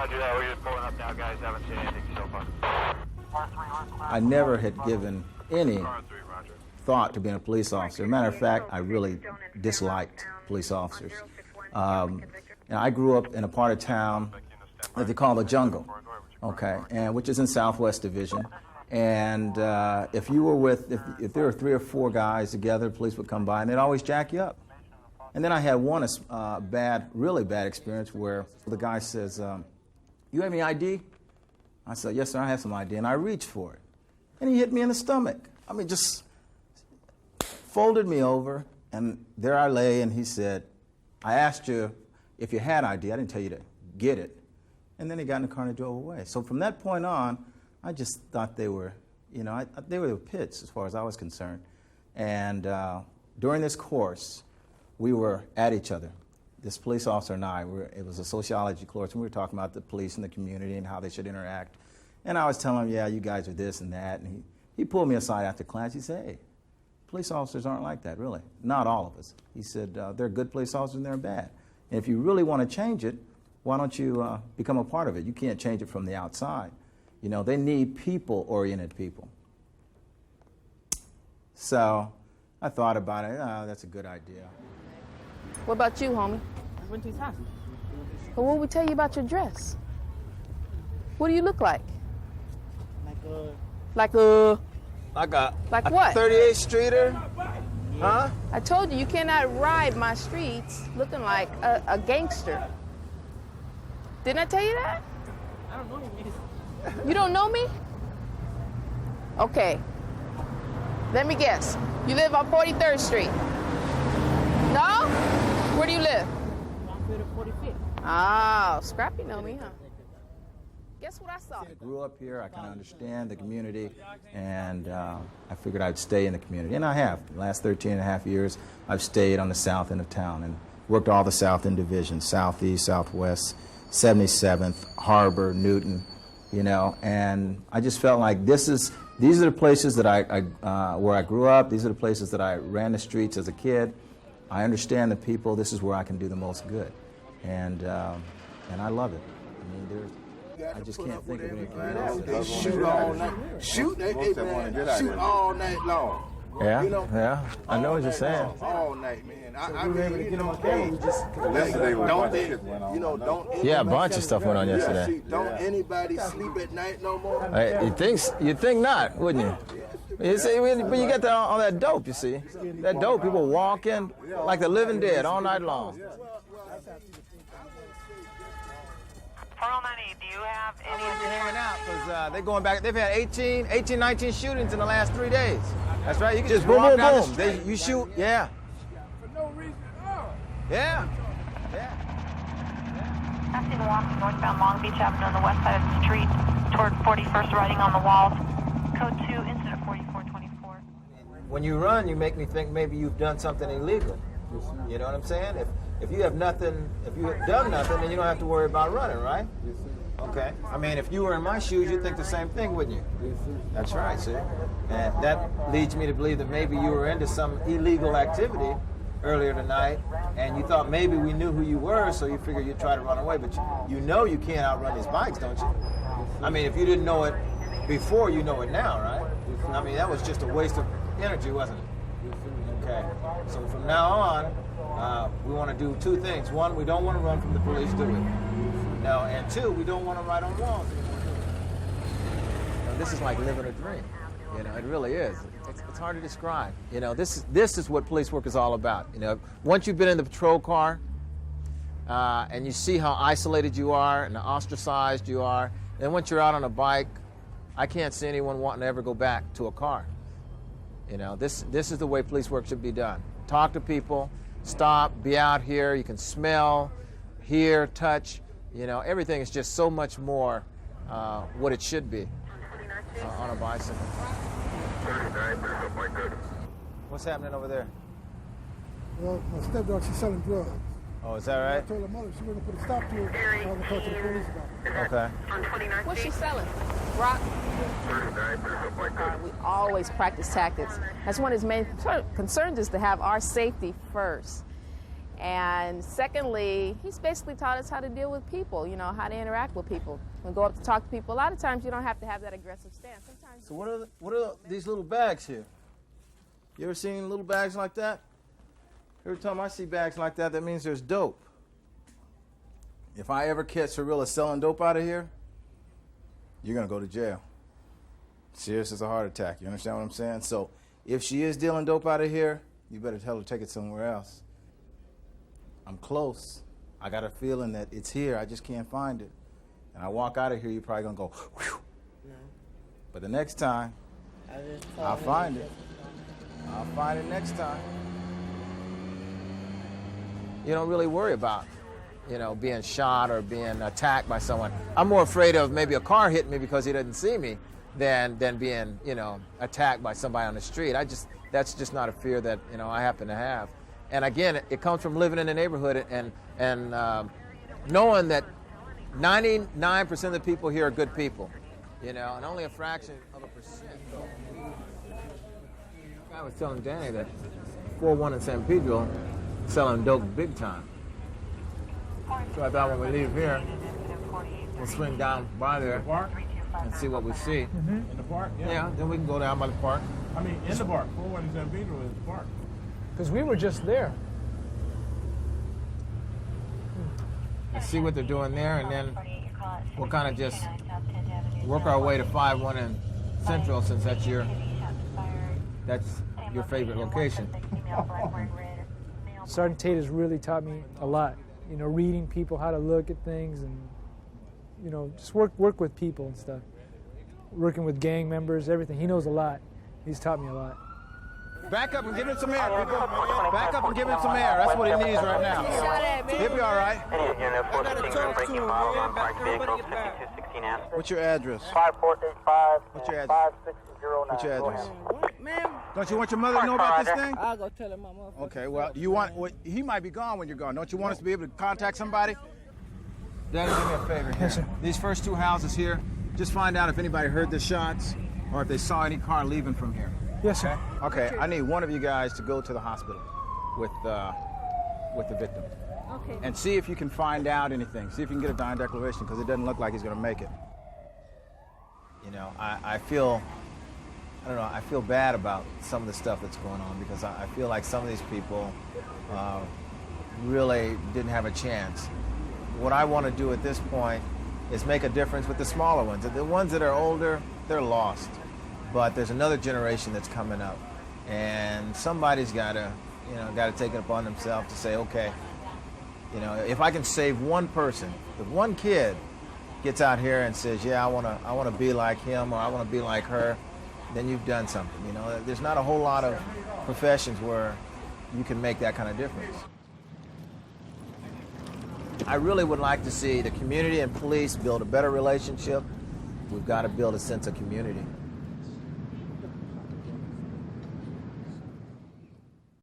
Roger that. We're just pulling up now, guys. Haven't seen anything so far. I never had given any thought to being a police officer. Matter of fact, I really disliked police officers. And I grew up in a part of town that they call the Jungle, okay, and which is in Southwest Division. And if you were with, if there were 3 or 4 guys together, police would come by and they'd always jack you up. And then I had one really bad experience where the guy says, "You have any ID?" I said, "Yes, sir, I have some ID." And I reached for it. And he hit me in the stomach. I mean, just folded me over. And there I lay, and he said, "I asked you if you had ID. I didn't tell you to get it." And then he got in the car and drove away. So from that point on, I just thought they were, you know, they were the pits as far as I was concerned. And during this course, we were at each other. This police officer and I, it was a sociology course, and we were talking about the police and the community and how they should interact. And I was telling him, "Yeah, you guys are this and that." And he pulled me aside after class. He said, "Hey, police officers aren't like that, really. Not all of us." He said, "There are good police officers and there are bad. And if you really want to change it, why don't you become a part of it? You can't change it from the outside. You know, they need people-oriented people." So I thought about it. "Oh, that's a good idea." What about you, homie? I went to his house. But what would we tell you about your dress? What do you look like? Like a what? 38th Streeter? Huh? I told you, you cannot ride my streets looking like a gangster. Didn't I tell you that? I don't know him. You don't know me? Okay. Let me guess. You live on 43rd Street? No? Where do you live? 45th. Oh, Scrappy know me, huh? Guess what I saw? I grew up here. I kind of understand the community, and I figured I'd stay in the community. And I have. The last 13 and a half years, I've stayed on the south end of town and worked all the south end divisions, southeast, southwest, 77th, Harbor, Newton, you know, and I just felt like these are the places that where I grew up. These are the places that I ran the streets as a kid. I understand the people. This is where I can do the most good, and I love it. I mean, I just can't think of anything else. They shoot all night. Shoot all night long. Yeah, you know? Yeah. I know what you're saying. All night, man. I mean, you know, don't they, you know, don't. Yeah, a bunch of stuff went on yesterday. See, don't anybody sleep at night no more? You think not, wouldn't you? You see, but you get all that dope, you see. That dope, people walking like the living dead all night long. 409, do you have any hanging out because they're going back. They've had 18, 19 shootings in the last 3 days. That's right. You can just boom, boom, boom. You shoot, yeah. For no reason at all. Yeah. I see the walking northbound Long Beach Avenue on the west side of the street toward 41st, writing on the walls. Code 2, incident 4424. When you run, you make me think maybe you've done something illegal. You know what I'm saying? If you have nothing, if you have done nothing, then you don't have to worry about running, right? Yes, sir. Okay. I mean, if you were in my shoes, you'd think the same thing, wouldn't you? Yes, sir. That's right, see? And that leads me to believe that maybe you were into some illegal activity earlier tonight, and you thought maybe we knew who you were, so you figured you'd try to run away, but you know you can't outrun these bikes, don't you? I mean, if you didn't know it before, you know it now, right? I mean, that was just a waste of energy, wasn't it? Okay. So from now on, we want to do 2 things. 1, we don't want to run from the police, do we? No, and 2, we don't want to ride on walls anymore, do we? This is like living a dream. You know, it really is. It's hard to describe. You know, this is what police work is all about. You know, once you've been in the patrol car and you see how isolated you are and ostracized you are, then once you're out on a bike, I can't see anyone wanting to ever go back to a car. You know, this is the way police work should be done. Talk to people, stop, be out here. You can smell, hear, touch. You know, everything is just so much more what it should be on a bicycle. What's happening over there? Well, my stepdaughter, she's selling drugs. Oh, is that right? I told her mother she wasn't going to put a stop to it. I was going to talk to the police about it. Okay. What's she selling? Rock? We always practice tactics. That's one of his main concerns, is to have our safety first. And secondly, he's basically taught us how to deal with people, you know, how to interact with people. When we go up to talk to people, a lot of times you don't have to have that aggressive stance. Sometimes. So what are these little bags here? You ever seen little bags like that? Every time I see bags like that, that means there's dope. If I ever catch Cirilla selling dope out of here, you're gonna go to jail. Serious as a heart attack, you understand what I'm saying? So if she is dealing dope out of here, you better tell her to take it somewhere else. I'm close. I got a feeling that it's here, I just can't find it. And I walk out of here, you're probably gonna go, whew. No. But the next time, I'll find it. I'll find it next time. You don't really worry about, you know, being shot or being attacked by someone. I'm more afraid of maybe a car hitting me because he doesn't see me than being, you know, attacked by somebody on the street. That's just not a fear that, you know, I happen to have. And again, it comes from living in the neighborhood and knowing that 99% of the people here are good people, you know, and only a fraction of a percent. I was telling Danny that 4-1 in San Pedro selling dope big time. So I thought when we leave here, we'll swing down by there and see what we see. In the park? Yeah, then we can go down by the park. I mean, in the park. 4-1 in San Pedro is the park. Because we were just there. And see what they're doing there, and then we'll kind of just work our way to 5-1 in Central, since that's your favorite location. Sergeant Tate has really taught me a lot. You know, reading people, how to look at things, and you know, just work with people and stuff. Working with gang members, everything. He knows a lot. He's taught me a lot. Back up and give him some air, people. Back up and give him some air. That's what he needs right now. He'll be all right. What's your address? 5485. What's your address? 5609. What's your address? What, ma'am? Don't you want your mother to know about this thing? I'll go tell her my motherfucker. Okay, well, he might be gone when you're gone. Don't you want us to be able to contact somebody? Daddy, do me a favor here. Yes, sir. These first two houses here, just find out if anybody heard the shots or if they saw any car leaving from here. Yes, sir. Okay, I need one of you guys to go to the hospital with the victim. Okay. And see if you can find out anything. See if you can get a dying declaration, because it doesn't look like he's going to make it. You know, I feel bad about some of the stuff that's going on, because I feel like some of these people really didn't have a chance. What I want to do at this point is make a difference with the smaller ones. The ones that are older, they're lost. But there's another generation that's coming up, and somebody's got to take it upon themselves to say, okay, you know, if I can save one person, if one kid gets out here and says, yeah, I want to be like him, or I want to be like her, then you've done something. You know, there's not a whole lot of professions where you can make that kind of difference. I really would like to see the community and police build a better relationship. We've got to build a sense of community.